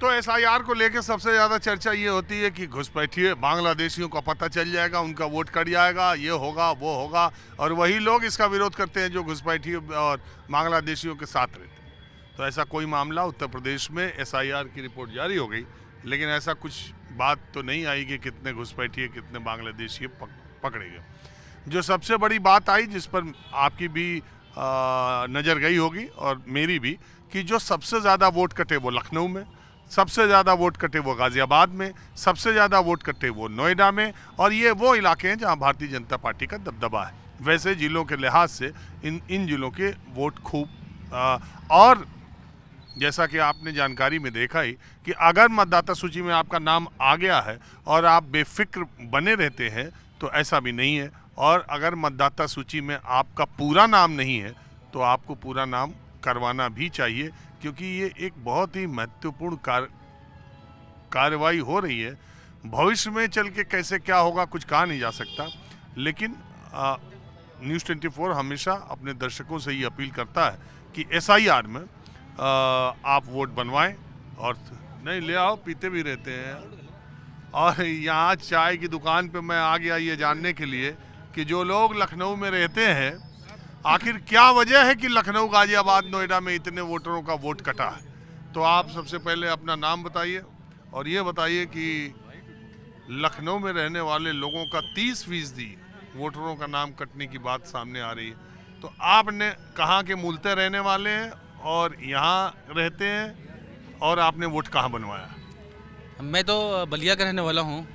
तो एसआईआर को लेकर सबसे ज़्यादा चर्चा ये होती है कि घुसपैठिए बांग्लादेशियों का पता चल जाएगा, उनका वोट कट जाएगा, ये होगा वो होगा, और वही लोग इसका विरोध करते हैं जो घुसपैठिए और बांग्लादेशियों के साथ रहते हैं। तो ऐसा कोई मामला उत्तर प्रदेश में एसआईआर की रिपोर्ट जारी हो गई, लेकिन ऐसा कुछ बात तो नहीं आई कि कितने घुसपैठिए कितने बांग्लादेशी पकड़े गए। जो सबसे बड़ी बात आई, जिस पर आपकी भी नज़र गई होगी और मेरी भी, कि जो सबसे ज़्यादा वोट कटे वो लखनऊ में, सबसे ज़्यादा वोट कटे वो गाज़ियाबाद में, सबसे ज़्यादा वोट कटे वो नोएडा में, और ये वो इलाके हैं जहां भारतीय जनता पार्टी का दबदबा है। वैसे जिलों के लिहाज से इन जिलों के वोट खूब और जैसा कि आपने जानकारी में देखा ही कि अगर मतदाता सूची में आपका नाम आ गया है और आप बेफिक्र बने रहते हैं तो ऐसा भी नहीं है, और अगर मतदाता सूची में आपका पूरा नाम नहीं है तो आपको पूरा नाम करवाना भी चाहिए, क्योंकि ये एक बहुत ही महत्वपूर्ण कार्रवाई हो रही है। भविष्य में चल के कैसे क्या होगा कुछ कहा नहीं जा सकता, लेकिन न्यूज़ 24 हमेशा अपने दर्शकों से ये अपील करता है कि एसआईआर में आप वोट बनवाएं, और नहीं ले आओ, पीते भी रहते हैं। और यहाँ चाय की दुकान पे मैं आ गया ये जानने के लिए कि जो लोग लखनऊ में रहते हैं, आखिर क्या वजह है कि लखनऊ, गाजियाबाद, नोएडा में इतने वोटरों का वोट कटा है। तो आप सबसे पहले अपना नाम बताइए और ये बताइए कि लखनऊ में रहने वाले लोगों का 30% वोटरों का नाम कटने की बात सामने आ रही है। तो आपने कहाँ के मूलतः रहने वाले हैं और यहाँ रहते हैं, और आपने वोट कहाँ बनवाया? मैं तो बलिया का रहने वाला हूँ।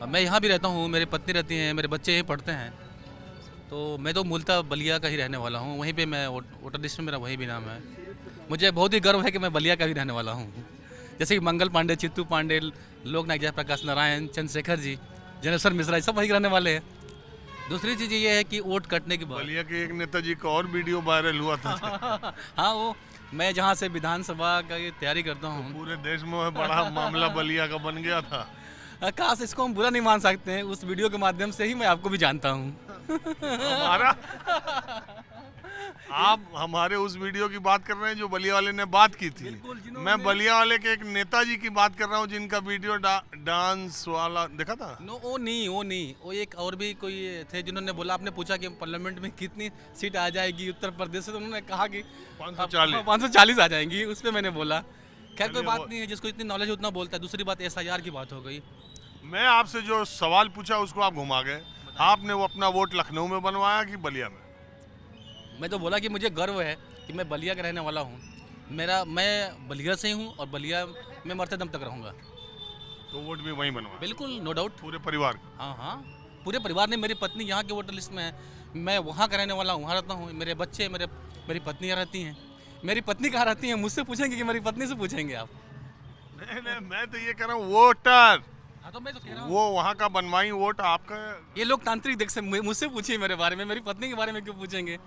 मैं यहाँ भी रहता हूँ, मेरी पत्नी रहती हैं, मेरे बच्चे यहीं पढ़ते हैं। तो मैं तो मूलतः बलिया का ही रहने वाला हूँ। वहीं पे मैं वोटर लिस्ट में मेरा वही भी नाम है। मुझे बहुत ही गर्व है कि मैं बलिया का भी रहने वाला हूँ। जैसे कि मंगल पांडे, चित्तू पांडे, लोकनायक जयप्रकाश नारायण, चंद्रशेखर जी, जनेश्वर मिश्रा, सब वही रहने वाले हैं। दूसरी चीज़ ये है कि वोट कटने के बाद बलिया के एक नेताजी का और वीडियो वायरल हुआ था। हाँ, वो मैं जहाँ से विधानसभा का ये तैयारी करता हूँ, पूरे देश में बड़ा मामला बलिया का बन गया था। काश इसको हम बुरा नहीं मान सकते हैं। उस वीडियो के माध्यम से ही मैं आपको भी जानता हूँ। हमारा आप हमारे उस वीडियो की बात कर रहे हैं जो बलिया वाले ने बात की थी। मैं बलिया वाले के एक नेताजी की बात कर रहा हूँ जिनका वीडियो डांस वाला देखा था। वो नहीं, वो एक और भी कोई थे जिन्होंने बोला, आपने पूछा कि पार्लियामेंट में कितनी सीट आ जाएगी उत्तर प्रदेश से, तो उन्होंने कहा कि 540 आ जाएंगी। उस पर मैंने बोला खैर कोई बात नहीं है, जिसको इतनी नॉलेज उतना बोलता है। दूसरी बात एसआईआर की बात हो गई। मैं आपसे जो सवाल पूछा उसको आप घुमा गए। आपने वो अपना वोट लखनऊ में बनवाया कि बलिया में? मैं तो बोला कि मुझे गर्व है कि मैं बलिया का रहने वाला हूँ। मैं बलिया से ही हूँ और बलिया में मरते दम तक रहूँगा। तो वोट भी वहीं बनवा? बिल्कुल, नो डाउट। पूरे परिवार? हाँ, पूरे परिवार ने। मेरी पत्नी यहाँ के वोटर लिस्ट में है, मैं वहाँ का रहने वाला हूँ, वहाँ रहता हूँ। मेरे बच्चे, मेरी पत्नी यहाँ रहती हैं। मेरी पत्नी कहाँ रहती है मुझसे पूछेंगे कि मेरी पत्नी से पूछेंगे आप? नहीं, मैं तो ये कह रहा हूँ वोटर। हाँ, तो मैं तो कह रहा हूँ वो वहाँ का बनवाई वोट आपका। ये लोकतांत्रिक देख से मुझसे पूछिए मेरे बारे में, मेरी पत्नी के बारे में क्यों पूछेंगे?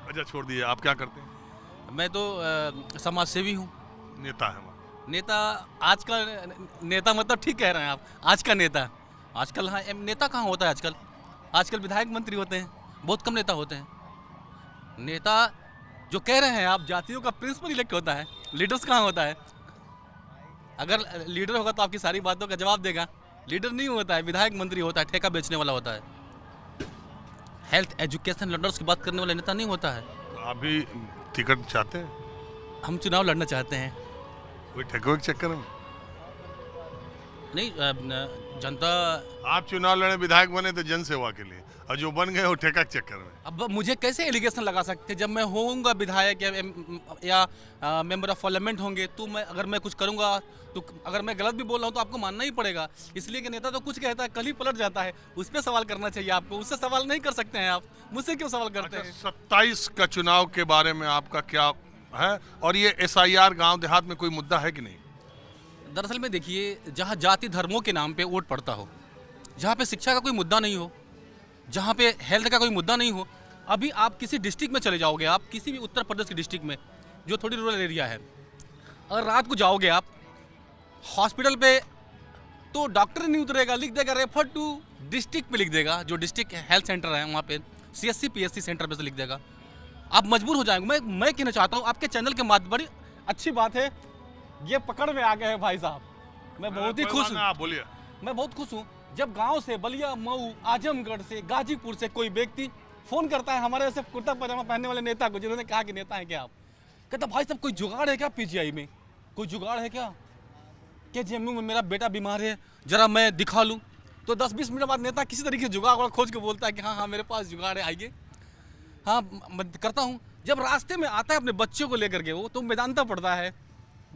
अच्छा छोड़ दीजिए, आप क्या करते हैं? मैं तो समाज सेवी हूँ। नेता है वहाँ? नेता आज का नेता मतलब ठीक कह रहे हैं आप, आज का नेता। आजकल हाँ, नेता कहाँ होता है आजकल विधायक मंत्री होते हैं, बहुत कम नेता होते हैं। नेता जो कह रहे हैं आप, जातियों का प्रिंसिपल इलेक्ट होता है, लीडर्स कहाँ होता है? अगर लीडर होगा तो आपकी सारी बातों का जवाब देगा। लीडर नहीं होता है, विधायक मंत्री होता है, ठेका बेचने वाला होता है। हेल्थ, एजुकेशन, लर्नर्स की बात करने वाला नेता नहीं होता है। तो आप भी टिकट चाहते हैं? हम चुनाव लड़ना चाहते हैं। कोई ठेके के चक्कर में? नहीं, जनता। आप चुनाव लड़े, विधायक बने तो जन सेवा के लिए, और जो बन गए वो ठेका के चक्कर में। अब मुझे कैसे एलिगेशन लगा सकते जब मैं होऊंगा विधायक या मेंबर ऑफ पार्लियामेंट होंगे, तो अगर मैं कुछ करूंगा तो अगर मैं गलत भी बोल रहा हूं तो आपको मानना ही पड़ेगा। इसलिए कि नेता तो कुछ कहता है कल ही पलट जाता है, उस पर सवाल करना चाहिए आपको। उससे सवाल नहीं कर सकते हैं आप, मुझसे क्यों सवाल करते हैं? 27 का चुनाव के बारे में आपका क्या है, और ये एसआईआर गांव देहात में कोई मुद्दा है कि नहीं? दरअसल में देखिए, जहाँ जाति धर्मों के नाम पे वोट पड़ता हो, जहाँ पे शिक्षा का कोई मुद्दा नहीं हो, जहाँ पे हेल्थ का कोई मुद्दा नहीं हो। अभी आप किसी डिस्ट्रिक्ट में चले जाओगे, आप किसी भी उत्तर प्रदेश के डिस्ट्रिक्ट में जो थोड़ी रूरल एरिया है, और रात को जाओगे आप हॉस्पिटल पे, तो डॉक्टर नहीं उतरेगा, लिख देगा रेफर टू डिस्ट्रिक्ट पे लिख देगा, जो डिस्ट्रिक्ट हेल्थ सेंटर है वहाँ पे CSC PSC सेंटर पे से लिख देगा। आप मजबूर हो जाएंगे। मैं कहना चाहता हूँ आपके चैनल के माध्यम, बड़ी अच्छी बात है ये पकड़ में आ गए हैं भाई साहब। मैं बहुत ही खुश हूँ, आप बोलिए। मैं बहुत खुश हूँ। जब गांव से, बलिया, मऊ, आजमगढ़ से, गाजीपुर से कोई व्यक्ति फोन करता है हमारे ऐसे कुर्ता पजामा पहनने वाले नेता को, जिन्होंने कहा कि नेता है क्या आप, कहता भाई साहब कोई जुगाड़ है क्या पीजीआई में, कोई जुगाड़ है क्या, जेएमयू में मेरा बेटा बीमार है, जरा मैं दिखा लूँ। तो 10-20 मिनट बाद नेता किसी तरीके से जुगाड़ खोज के बोलता है कि हाँ हाँ मेरे पास जुगाड़ है, आइए। हाँ मैं करता हूँ। जब रास्ते में आता है अपने बच्चों को लेकर के, वो तो वेदांता पढ़ता है,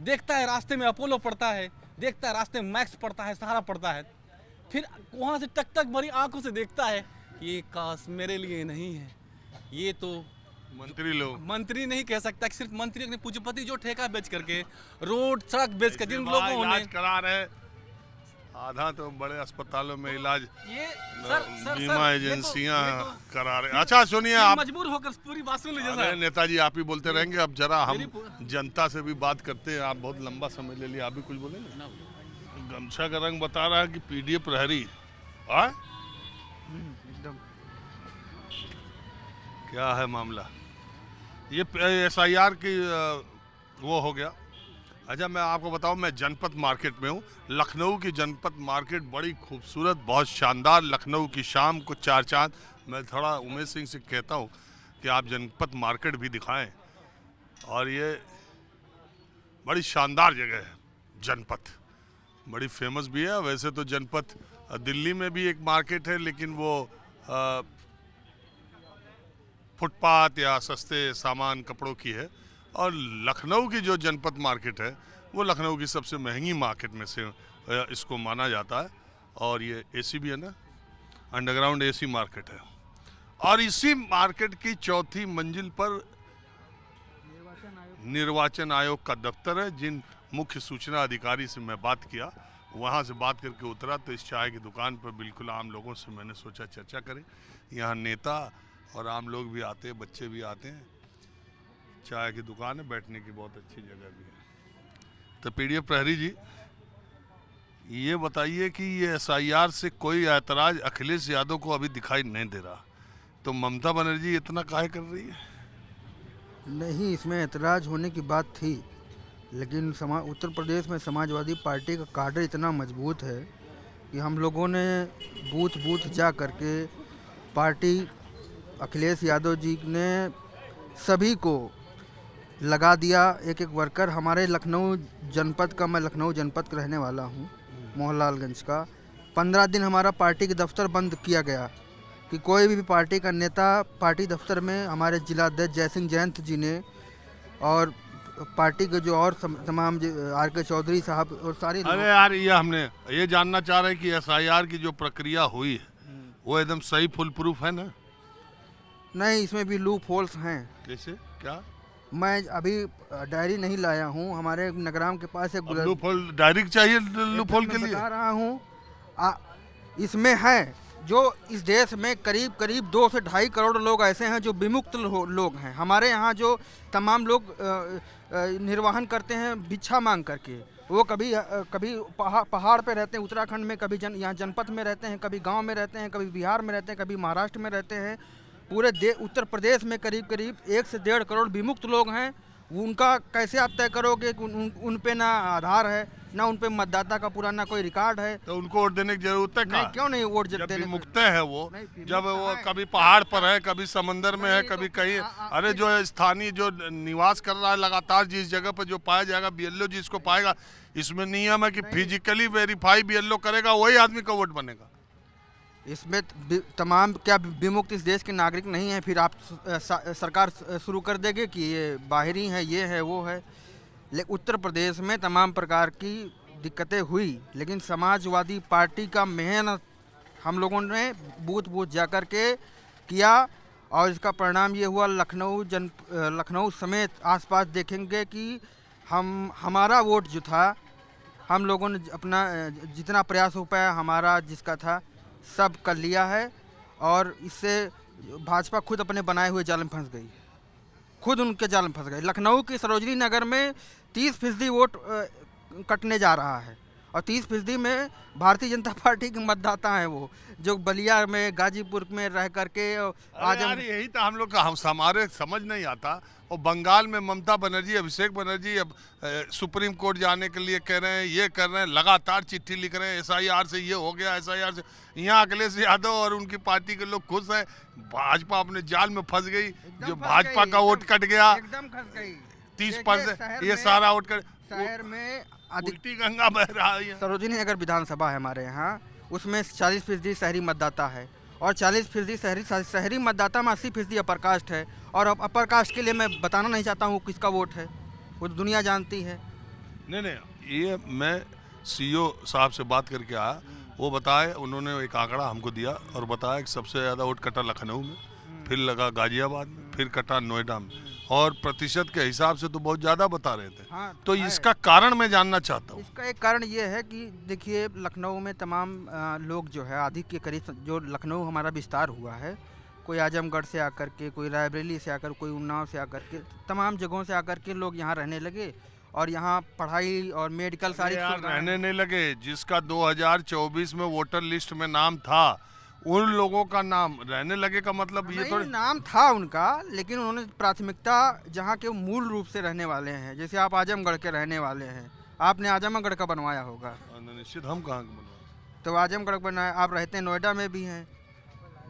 देखता है रास्ते में अपोलो पढ़ता है, देखता है रास्ते में मैक्स पढ़ता है, सहारा पढ़ता है, फिर वहाँ से टक टक भरी आंखों से देखता है ये काश मेरे लिए नहीं है, ये तो मंत्री लोग, मंत्री नहीं कह सकता कि सिर्फ मंत्री अपने पूंजीपति जो ठेका बेच करके, रोड सड़क बेच कर जिन लोगों ने करा रहे, आधा तो बड़े अस्पतालों में इलाज ये सर बीमा एजेंसियां करा रहे। अच्छा सुनिए, आप मजबूर होकर पूरी बात सुन लीजिए अरे सर। नेताजी आप ही बोलते रहेंगे, अब जरा हम जनता से भी बात करते हैं। आप बहुत लंबा समय ले लिया, आप भी कुछ बोले ना। गमछा का रंग बता रहा है कि पीडीए प्रहरी, एकदम क्या है मामला? ये एसआईआर की वो हो गया। अच्छा मैं आपको बताऊं, मैं जनपद मार्केट में हूँ। लखनऊ की जनपद मार्केट बड़ी खूबसूरत, बहुत शानदार। लखनऊ की शाम को चार चांद। मैं थोड़ा उमेश सिंह से कहता हूँ कि आप जनपद मार्केट भी दिखाएं, और ये बड़ी शानदार जगह है। जनपद बड़ी फेमस भी है। वैसे तो जनपद दिल्ली में भी एक मार्केट है, लेकिन वो फुटपाथ या सस्ते सामान कपड़ों की है। और लखनऊ की जो जनपद मार्केट है वो लखनऊ की सबसे महंगी मार्केट में से इसको माना जाता है। और ये एसी भी है ना, अंडरग्राउंड एसी मार्केट है। और इसी मार्केट की चौथी मंजिल पर निर्वाचन आयोग का दफ्तर है। जिन मुख्य सूचना अधिकारी से मैं बात किया, वहाँ से बात करके उतरा तो इस चाय की दुकान पर बिल्कुल आम लोगों से मैंने सोचा चर्चा करें। यहाँ नेता और आम लोग भी आते हैं, बच्चे भी आते हैं। चाय की दुकान है, बैठने की बहुत अच्छी जगह भी है। तो पीडीए प्रहरी जी, ये बताइए कि ये एसआईआर से कोई ऐतराज अखिलेश यादव को अभी दिखाई नहीं दे रहा, तो ममता बनर्जी इतना काहे कर रही है? नहीं, इसमें ऐतराज होने की बात थी, लेकिन उत्तर प्रदेश में समाजवादी पार्टी का काडर इतना मजबूत है कि हम लोगों ने बूथ बूथ जा करके पार्टी, अखिलेश यादव जी ने सभी को लगा दिया। एक एक वर्कर हमारे लखनऊ जनपद का, मैं लखनऊ जनपद का रहने वाला हूँ, मोहनलालगंज का। 15 दिन हमारा पार्टी के दफ्तर बंद किया गया कि कोई भी पार्टी का नेता पार्टी दफ्तर में, हमारे जिलाध्यक्ष जयसिंह जयंत जी ने और पार्टी के जो और तमाम आर.के. चौधरी साहब और सारे। अरे यार, ये हमने ये जानना चाह रहे हैं कि एसआईआर की जो प्रक्रिया हुई है वो एकदम सही फुल प्रूफ है ना? नहीं, इसमें भी लूप होल्स हैं। कैसे, क्या? मैं अभी डायरी नहीं लाया हूँ, हमारे नगराम के पास एक लूप होल डायरी चाहिए, लूप होल के लिए बता रहा हूँ। इसमें है जो इस देश में करीब करीब 2 से 2.5 करोड़ लोग ऐसे हैं जो विमुक्त लोग हैं। हमारे यहाँ जो तमाम लोग निर्वाहन करते हैं भिक्षा मांग करके, वो कभी पहाड़ पे रहते हैं उत्तराखंड में, कभी यहाँ जनपद में रहते हैं, कभी गांव में रहते हैं, कभी बिहार में रहते हैं, कभी महाराष्ट्र में रहते हैं। पूरे उत्तर प्रदेश में करीब करीब 1 से 1.5 करोड़ विमुक्त लोग हैं। उनका कैसे आप तय करोगे कि उन पे ना आधार है, ना उन पे मतदाता का पुराना कोई रिकॉर्ड है? तो उनको वोट देने की जरूरत है? नहीं, क्यों नहीं वोट जब देने? मुक्त है वो, जब वो कभी पहाड़ पर है, कभी समंदर में है, कभी कहीं। अरे जो स्थानीय जो निवास कर रहा है लगातार जिस जगह पर, जो पाया जाएगा बीएलओ जी इसको पाएगा। इसमें नियम है कि फिजिकली वेरीफाई बीएलओ करेगा, वही आदमी का वोट बनेगा। इसमें तमाम क्या विमुक्त इस देश के नागरिक नहीं है? फिर आप सरकार शुरू कर देंगे कि ये बाहरी है, ये है, वो है। लेकिन उत्तर प्रदेश में तमाम प्रकार की दिक्कतें हुई, लेकिन समाजवादी पार्टी का मेहनत हम लोगों ने बूथ बूथ जा कर के किया, और इसका परिणाम ये हुआ। लखनऊ समेत आसपास देखेंगे कि हमारा वोट जो था, हम लोगों ने अपना जितना प्रयास हो पाया हमारा जिसका था सब कर लिया है। और इससे भाजपा खुद अपने बनाए हुए जाल में फंस गई, खुद उनके जाल में फंस गई। लखनऊ की सरोजनी नगर में 30% वोट कटने जा रहा है, और 30% में भारतीय जनता पार्टी के मतदाता हैं, वो जो बलिया में, गाजीपुर में रह करके आज यही तो हम लोग का हमारे समझ नहीं आता। और बंगाल में ममता बनर्जी, अभिषेक बनर्जी अब सुप्रीम कोर्ट जाने के लिए कह रहे हैं, ये कर रहे हैं, लगातार चिट्ठी लिख रहे हैं, SIR से ये हो गया, SIR से। यहाँ अखिलेश यादव और उनकी पार्टी के लोग खुश हैं। भाजपा अपने जाल में फंस गई, जो भाजपा का वोट कट गया, एकदम फंस गई। 30%, ये सारा वोट कट, शहर में उल्टी गंगा बह रहा है। सरोजिनी नगर विधानसभा है हमारे यहाँ, उसमें 40% शहरी मतदाता है और 40% शहरी मतदाता में 80% अपर कास्ट है। और अपर कास्ट के लिए मैं बताना नहीं चाहता हूँ किसका वोट है, वो दुनिया जानती है। नहीं, ये मैं CEO साहब से बात करके आया, वो बताए, उन्होंने एक आंकड़ा हमको दिया और बताया कि सबसे ज़्यादा वोट कटा लखनऊ में, फिर लगा गाजियाबाद में, फिर कटा नोएडा में, और प्रतिशत के हिसाब से तो बहुत ज़्यादा बता रहे थे। हाँ, तो इसका कारण मैं जानना चाहता हूँ। इसका एक कारण ये है कि देखिए, लखनऊ में तमाम लोग जो है, आधी के करीब जो लखनऊ हमारा विस्तार हुआ है, कोई आजमगढ़ से आकर के, कोई रायबरेली से आकर, कोई उन्नाव से आकर के, तमाम जगहों से आकर के लोग यहाँ रहने लगे और यहाँ पढ़ाई और मेडिकल सारी रहने नहीं लगे। जिसका 2024 में वोटर लिस्ट में नाम था, उन लोगों का नाम रहने लगे का मतलब ये थोड़ी। नाम था उनका, लेकिन उन्होंने प्राथमिकता जहाँ के मूल रूप से रहने वाले हैं, जैसे आप आजमगढ़ के रहने वाले हैं, आपने आजमगढ़ का बनवाया होगा। निश्चित, हम कहाँ का बनवाया? तो आजमगढ़ बनाया, आप रहते हैं नोएडा में भी हैं।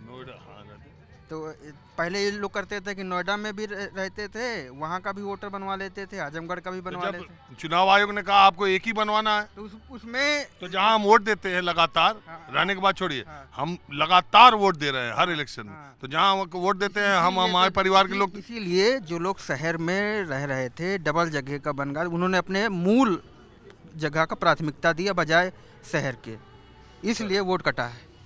नोएडा, हाँ, रहते। तो पहले ये लोग करते थे कि नोएडा में भी रहते थे, वहाँ का भी वोटर बनवा लेते थे, आजमगढ़ का भी बनवा लेते थे। चुनाव आयोग ने कहा आपको एक ही बनवाना है, तो उसमें तो जहाँ हम वोट देते हैं लगातार, रहने के बाद छोड़िए, हम लगातार वोट दे रहे हैं हर इलेक्शन में, तो जहाँ हम वोट देते हैं, हम हमारे परिवार के लोग। इसीलिए जो लोग शहर में रह रहे थे, डबल जगह का बन गया, उन्होंने अपने मूल जगह का प्राथमिकता दिया बजाय शहर के, इसलिए वोट कटा है।